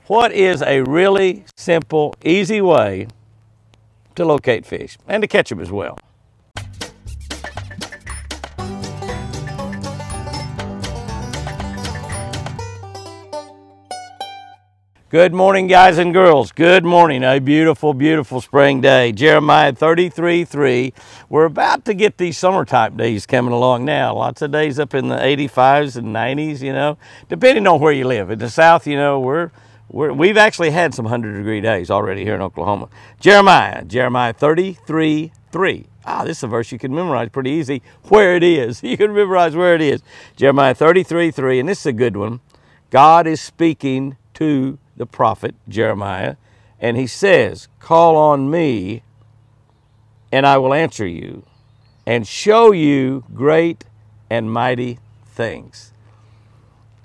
What is a really simple, easy way to locate fish and to catch them as well? Good morning, guys and girls. Good morning. A beautiful, beautiful spring day. Jeremiah 33:3. We're about to get these summer type days coming along now. Lots of days up in the 85s and 90s, you know, depending on where you live. In the South, you know, we've actually had some 100-degree days already here in Oklahoma. Jeremiah 33:3. This is a verse you can memorize pretty easy where it is. You can memorize where it is. Jeremiah 33:3, and this is a good one. God is speaking to the prophet Jeremiah, and he says, "Call on me, and I will answer you, and show you great and mighty things."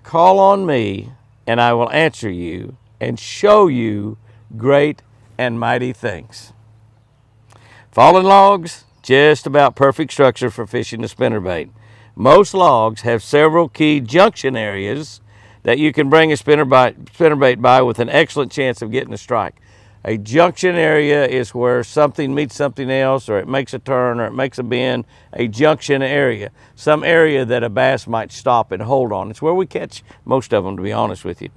Call on me, and I will answer you, and show you great and mighty things. Fallen logs, just about perfect structure for fishing a spinnerbait. Most logs have several key junction areas that you can bring a spinnerbait by with an excellent chance of getting a strike. A junction area is where something meets something else, or it makes a turn, or it makes a bend. A junction area, some area that a bass might stop and hold on. It's where we catch most of them, to be honest with you.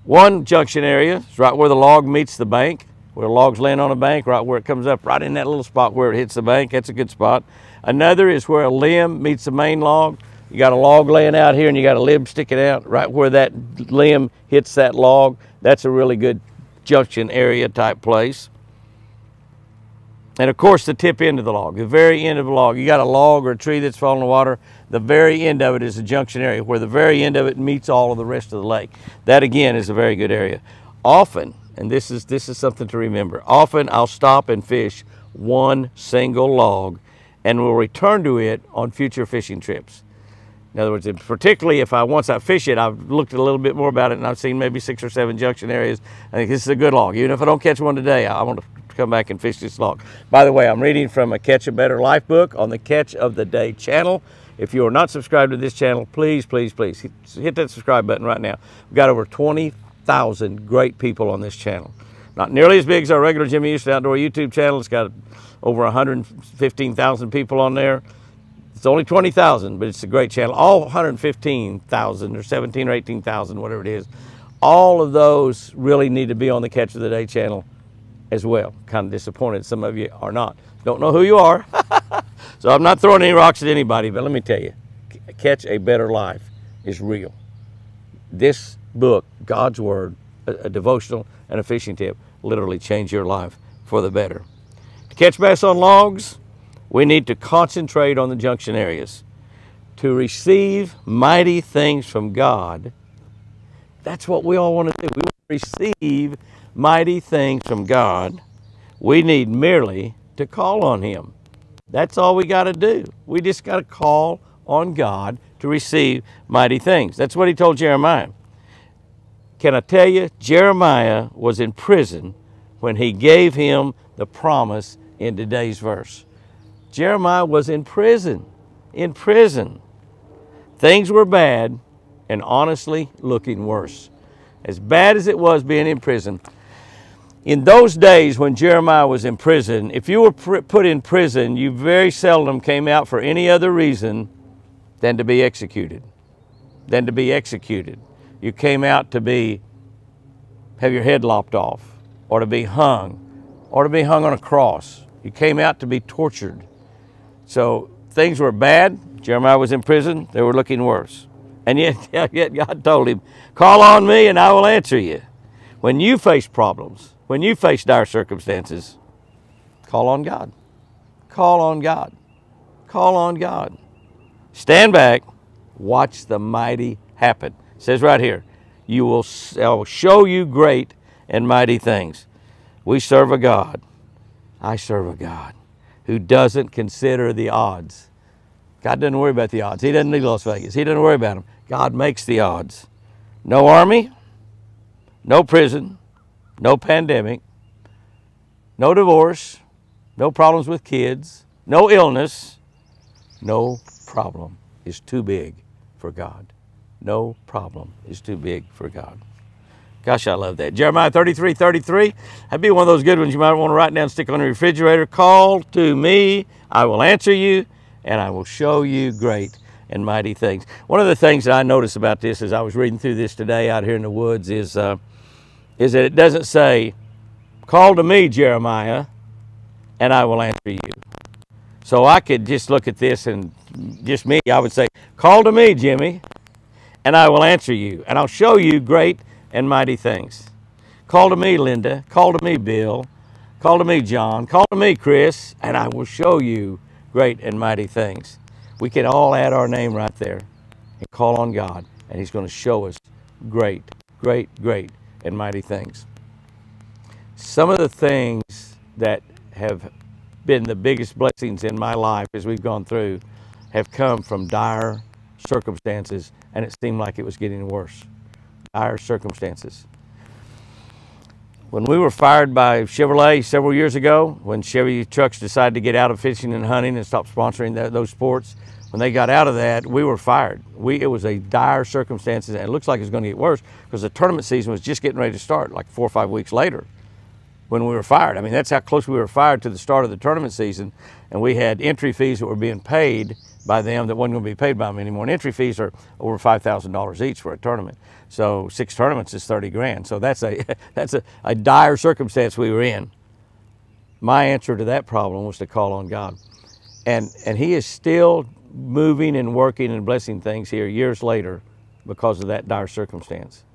One junction area is right where the log meets the bank, where the log's laying on a bank, right where it comes up, right in that little spot where it hits the bank. That's a good spot. Another is where a limb meets the main log. You got a log laying out here and you got a limb sticking out right where that limb hits that log. That's a really good junction area type place. And of course the tip end of the log, the very end of the log. You got a log or a tree that's fallen in the water. The very end of it is a junction area where the very end of it meets all of the rest of the lake. That again is a very good area. Often, and this is something to remember, often I'll stop and fish one single log and will return to it on future fishing trips. In other words, particularly if once I fish it, I've looked a little bit more about it and I've seen maybe 6 or 7 junction areas. I think this is a good log. Even if I don't catch one today, I want to come back and fish this log. By the way, I'm reading from a Catch a Better Life book on the Catch of the Day channel. If you are not subscribed to this channel, please, please, please hit that subscribe button right now. We've got over 20,000 great people on this channel. Not nearly as big as our regular Jimmy Houston Outdoor YouTube channel. It's got over 115,000 people on there. It's only 20,000, but it's a great channel. All 115,000 or 17 or 18,000, whatever it is, all of those really need to be on the Catch of the Day channel as well. Kind of disappointed some of you are not. Don't know who you are. So I'm not throwing any rocks at anybody, but let me tell you, Catch a Better Life is real. This book, God's Word, a devotional and a fishing tip, literally change your life for the better. To catch bass on logs, we need to concentrate on the junction areas. To receive mighty things from God, that's what we all want to do. We want to receive mighty things from God. We need merely to call on Him. That's all we got to do. We just got to call on God to receive mighty things. That's what He told Jeremiah. Can I tell you, Jeremiah was in prison when He gave him the promise in today's verse. Jeremiah was in prison, Things were bad and honestly looking worse. As bad as it was being in prison, in those days when Jeremiah was in prison, if you were put in prison, you very seldom came out for any other reason than to be executed. You came out to have your head lopped off, or to be hung on a cross. You came out to be tortured. So things were bad. Jeremiah was in prison. They were looking worse. And yet God told him, call on me and I will answer you. When you face problems, when you face dire circumstances, call on God. Call on God. Call on God. Stand back. Watch the mighty happen. It says right here, I will show you great and mighty things. We serve a God. I serve a God who doesn't consider the odds. God doesn't worry about the odds. He doesn't need Las Vegas. He doesn't worry about them. God makes the odds. No army, no prison, no pandemic, no divorce, no problems with kids, no illness. No problem is too big for God. No problem is too big for God. Gosh, I love that. Jeremiah 33:33. That'd be one of those good ones you might want to write down, stick on the refrigerator. Call to me, I will answer you, and I will show you great and mighty things. One of the things that I noticed about this as I was reading through this today out here in the woods is that it doesn't say, call to me, Jeremiah, and I will answer you. So I could just look at this and just me, I would say, call to me, Jimmy, and I will answer you, and I'll show you great and mighty things. Call to me, Linda. Call to me, Bill. Call to me, John. Call to me, Chris, and I will show you great and mighty things. We can all add our name right there and call on God, and He's going to show us great, great, great and mighty things. Some of the things that have been the biggest blessings in my life as we've gone through have come from dire circumstances, and it seemed like it was getting worse. Dire circumstances. When we were fired by Chevrolet several years ago, when Chevy trucks decided to get out of fishing and hunting and stop sponsoring those sports, when they got out of that, we were fired. It was a dire circumstances, and it looks like it's going to get worse because the tournament season was just getting ready to start like 4 or 5 weeks later when we were fired. I mean, that's how close we were fired to the start of the tournament season, and we had entry fees that were being paid by them that wasn't going to be paid by them anymore. And entry fees are over $5,000 each for a tournament. So 6 tournaments is 30 grand. So that's a dire circumstance we were in. My answer to that problem was to call on God. And He is still moving and working and blessing things here years later because of that dire circumstance.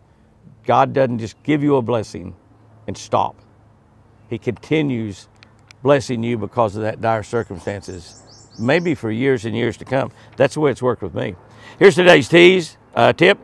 God doesn't just give you a blessing and stop. He continues blessing you because of that dire circumstances, maybe for years and years to come. That's the way it's worked with me. Here's today's tip.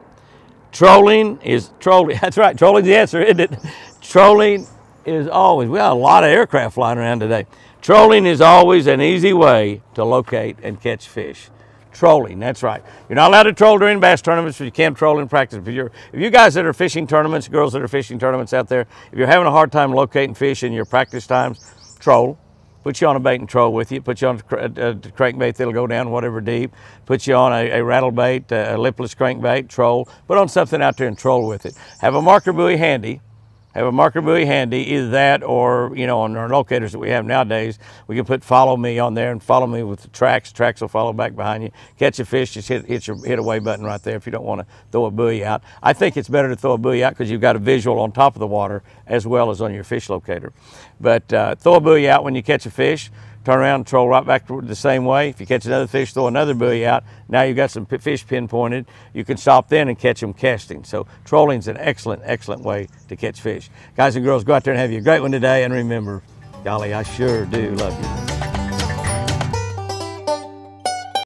Trolling. That's right. Trolling's the answer, isn't it? Trolling is always, we got a lot of aircraft flying around today. Trolling is always an easy way to locate and catch fish. Trolling, that's right. You're not allowed to troll during bass tournaments, but you can troll in practice. If you guys that are fishing tournaments, girls that are fishing tournaments out there, if you're having a hard time locating fish in your practice times, troll. Put you on a bait and troll with you. Put you on a crankbait that'll go down whatever deep. Put you on a rattle bait, a lipless crankbait, troll. Put on something out there and troll with it. Have a marker buoy handy. Either that or, on our locators that we have nowadays, we can put follow me on there and follow me with the tracks. Tracks will follow back behind you. Catch a fish, just hit a weigh button right there if you don't want to throw a buoy out. I think it's better to throw a buoy out because you've got a visual on top of the water as well as on your fish locator. But throw a buoy out when you catch a fish. Turn around and troll right back the same way. If you catch another fish, throw another buoy out. Now you've got some fish pinpointed. You can stop then and catch them casting. So trolling's an excellent, excellent way to catch fish. Guys and girls, go out there and have you a great one today. And remember, golly, I sure do love you.